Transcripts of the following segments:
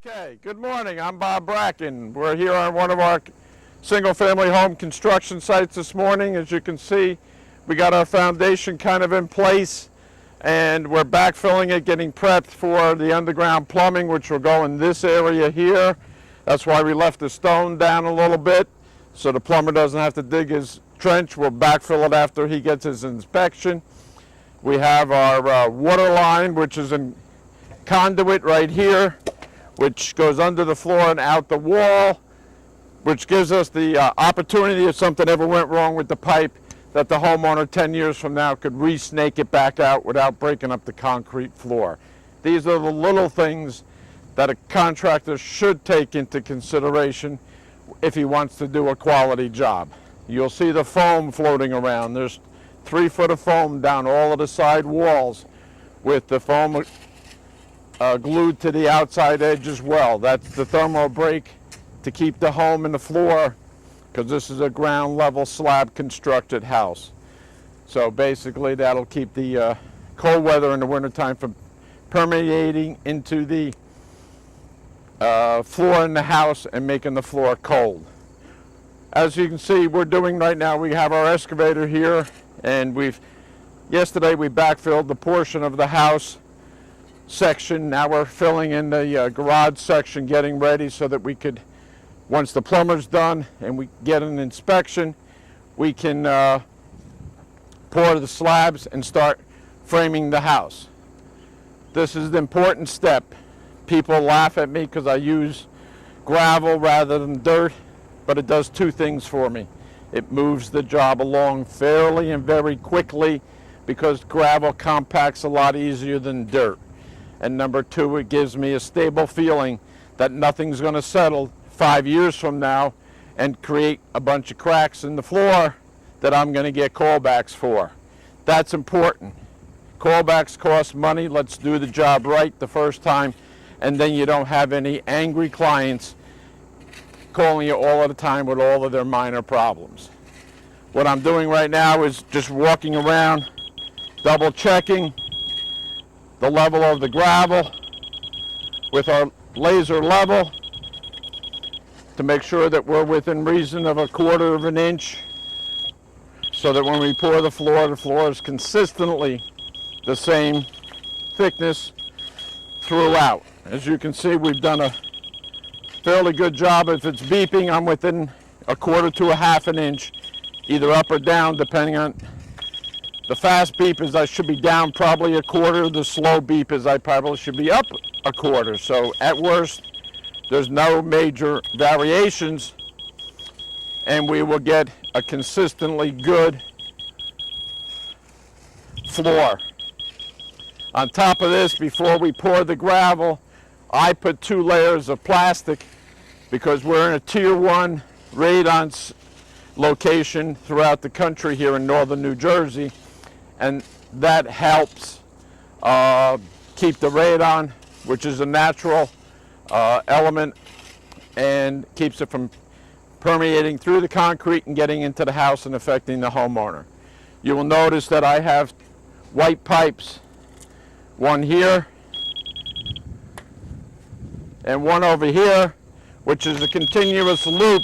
Okay, good morning. I'm Bob Bracken. We're here on one of our single-family home construction sites this morning. As you can see, we got our foundation kind of in place, and we're backfilling it, getting prepped for the underground plumbing, which will go in this area here. That's why we left the stone down a little bit, so the plumber doesn't have to dig his trench. We'll backfill it after he gets his inspection. We have our water line, which is in conduit right here, which goes under the floor and out the wall, which gives us the opportunity, if something ever went wrong with the pipe, that the homeowner 10 years from now could re-snake it back out without breaking up the concrete floor. These are the little things that a contractor should take into consideration if he wants to do a quality job. You'll see the foam floating around. There's 3 foot of foam down all of the side walls, with the foam glued to the outside edge as well. That's the thermal break to keep the home in the floor, because this is a ground level slab constructed house. So basically that'll keep the cold weather in the wintertime from permeating into the floor in the house and making the floor cold. As you can see, we're doing right now, we have our excavator here, and yesterday we backfilled the portion of the house section. Now we're filling in the garage section, getting ready so that we could, once the plumber's done and we get an inspection, we can pour the slabs and start framing the house. This is the important step. People laugh at me because I use gravel rather than dirt, but it does 2 things for me. It moves the job along fairly and very quickly, because gravel compacts a lot easier than dirt. And number 2, it gives me a stable feeling that nothing's going to settle 5 years from now and create a bunch of cracks in the floor that I'm going to get callbacks for. That's important. Callbacks cost money. Let's do the job right the first time, and then you don't have any angry clients calling you all of the time with all of their minor problems. What I'm doing right now is just walking around, double checking the level of the gravel with our laser level to make sure that we're within reason of 1/4 of an inch, so that when we pour the floor is consistently the same thickness throughout. As you can see, we've done a fairly good job. If it's beeping, I'm within 1/4 to 1/2 an inch, either up or down, depending on. The fast beep is I should be down probably 1/4. The slow beep is I probably should be up 1/4. So at worst, there's no major variations, and we will get a consistently good floor. On top of this, before we pour the gravel, I put 2 layers of plastic, because we're in a Tier 1 radon location throughout the country here in northern New Jersey. And that helps keep the radon, which is a natural element, and keeps it from permeating through the concrete and getting into the house and affecting the homeowner. You will notice that I have white pipes, one here and one over here, which is a continuous loop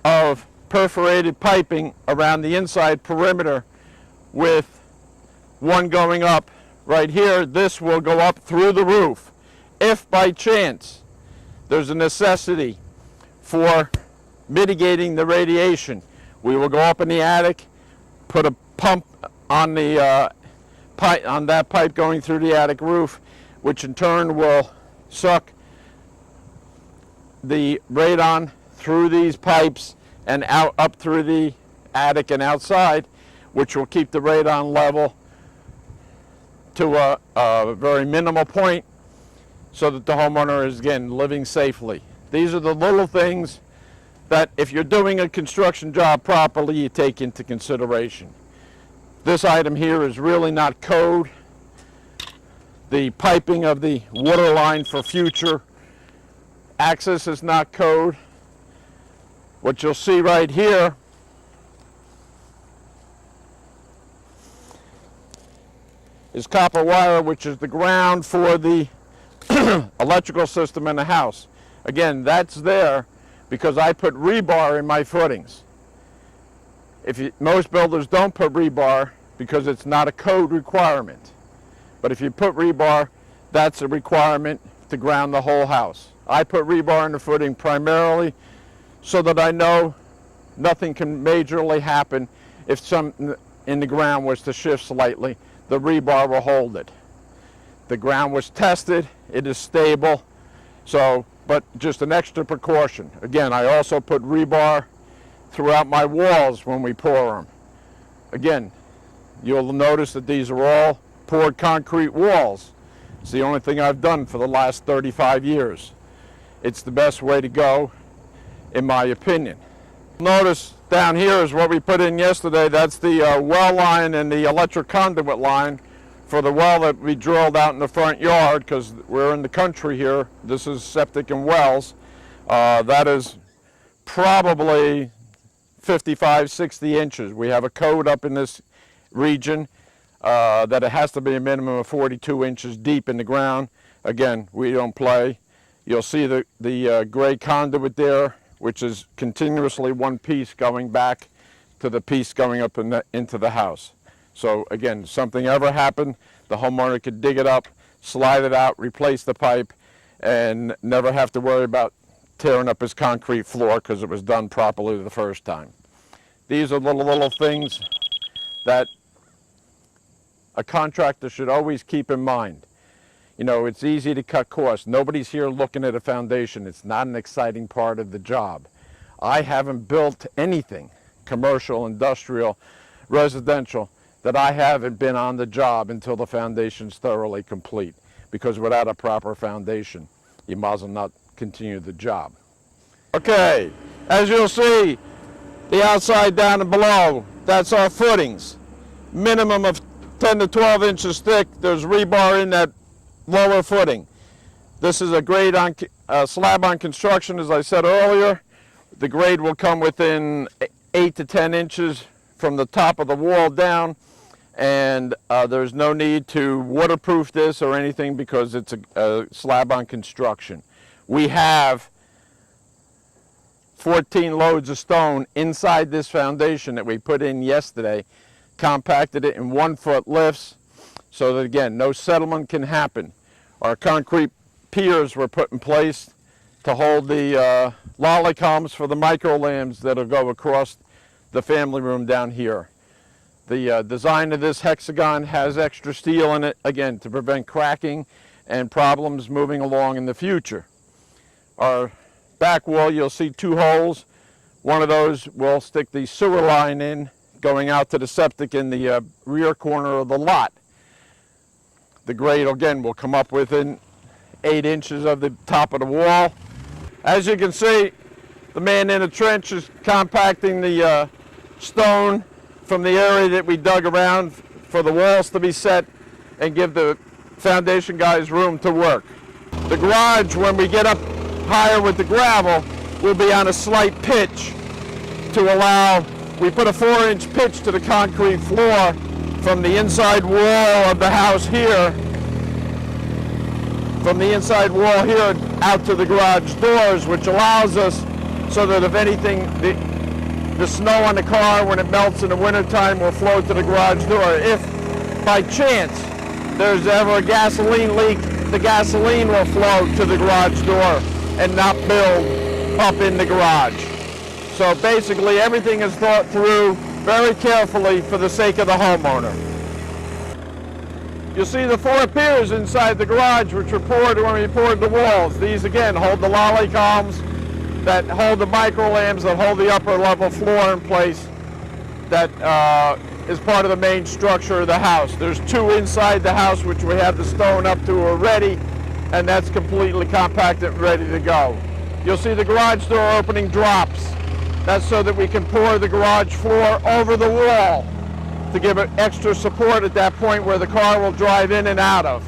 of perforated piping around the inside perimeter, with one going up right here. This will go up through the roof. If by chance there's a necessity for mitigating the radiation, we will go up in the attic, put a pump on the on that pipe going through the attic roof, which in turn will suck the radon through these pipes and out up through the attic and outside, which will keep the radon level to a very minimal point, so that the homeowner is, again, living safely. These are the little things that, if you're doing a construction job properly, you take into consideration. This item here is really not code. The piping of the water line for future access is not code. What you'll see right here is copper wire, which is the ground for the electrical system in the house. Again, that's there because I put rebar in my footings. Most builders don't put rebar because it's not a code requirement. But if you put rebar, that's a requirement to ground the whole house. I put rebar in the footing primarily so that I know nothing can majorly happen. If something in the ground was to shift slightly, the rebar will hold it. The ground was tested, it is stable, but just an extra precaution. Again, I also put rebar throughout my walls when we pour them. Again, you'll notice that these are all poured concrete walls. It's the only thing I've done for the last 35 years. It's the best way to go, in my opinion. Notice down here is what we put in yesterday. That's the well line and the electric conduit line for the well that we drilled out in the front yard, because we're in the country here. This is septic and wells. That is probably 55, 60 inches. We have a code up in this region that it has to be a minimum of 42 inches deep in the ground. Again, we don't play. You'll see the gray conduit there, which is continuously one piece going back to the piece going up into the house. So again, something ever happened, the homeowner could dig it up, slide it out, replace the pipe, and never have to worry about tearing up his concrete floor because it was done properly the first time. These are little things that a contractor should always keep in mind. You know, it's easy to cut costs. Nobody's here looking at a foundation. It's not an exciting part of the job. I haven't built anything, commercial, industrial, residential, that I haven't been on the job until the foundation's thoroughly complete. Because without a proper foundation, you might as well not continue the job. Okay, as you'll see, the outside down and below, that's our footings. Minimum of 10 to 12 inches thick. There's rebar in that lower footing. This is a grade on slab on construction, as I said earlier. The grade will come within 8 to 10 inches from the top of the wall down, and there's no need to waterproof this or anything because it's a slab on construction. We have 14 loads of stone inside this foundation that we put in yesterday, compacted it in 1 foot lifts so that, again, no settlement can happen. Our concrete piers were put in place to hold the lolly columns for the micro lambs that'll go across the family room down here. The design of this hexagon has extra steel in it, again, to prevent cracking and problems moving along in the future. Our back wall, you'll see 2 holes. One of those will stick the sewer line in, going out to the septic in the rear corner of the lot. The grade, again, will come up within 8 inches of the top of the wall. As you can see, the man in the trench is compacting the stone from the area that we dug around for the walls to be set and give the foundation guys room to work. The garage, when we get up higher with the gravel, will be on a slight pitch to allow, we put a 4-inch pitch to the concrete floor from the inside wall of the house here, from the inside wall here out to the garage doors, which allows us so that if anything, the snow on the car when it melts in the wintertime will flow to the garage door. If by chance there's ever a gasoline leak, the gasoline will flow to the garage door and not build up in the garage. So basically everything is thought through very carefully for the sake of the homeowner. You'll see the 4 piers inside the garage which were poured when we poured the walls. These again hold the lolly columns that hold the micro lambs, that hold the upper level floor in place, that is part of the main structure of the house. There's 2 inside the house which we have the stone up to already, and that's completely compacted and ready to go. You'll see the garage door opening drops. That's so that we can pour the garage floor over the wall to give it extra support at that point where the car will drive in and out of.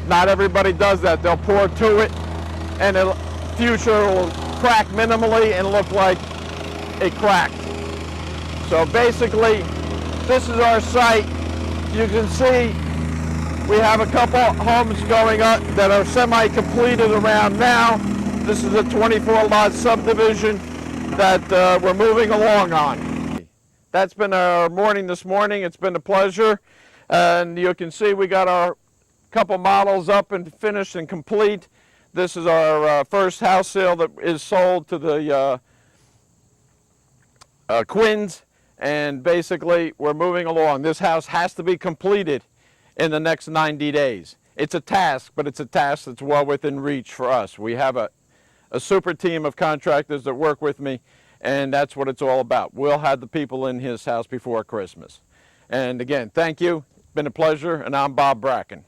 Not everybody does that. They'll pour to it, and in the future will crack minimally and look like it cracked. So basically, this is our site. You can see We have a couple homes going up that are semi-completed around now. This is a 24-lot subdivision that we're moving along on. That's been our morning this morning. It's been a pleasure. And you can see we got our couple models up and finished and complete. This is our first house sale that is sold to the Quinns. And basically, we're moving along. This house has to be completed in the next 90 days. It's a task, but it's a task that's well within reach for us. We have a super team of contractors that work with me, and that's what it's all about. We'll have the people in his house before Christmas. And again, thank you. It's been a pleasure, and I'm Bob Bracken.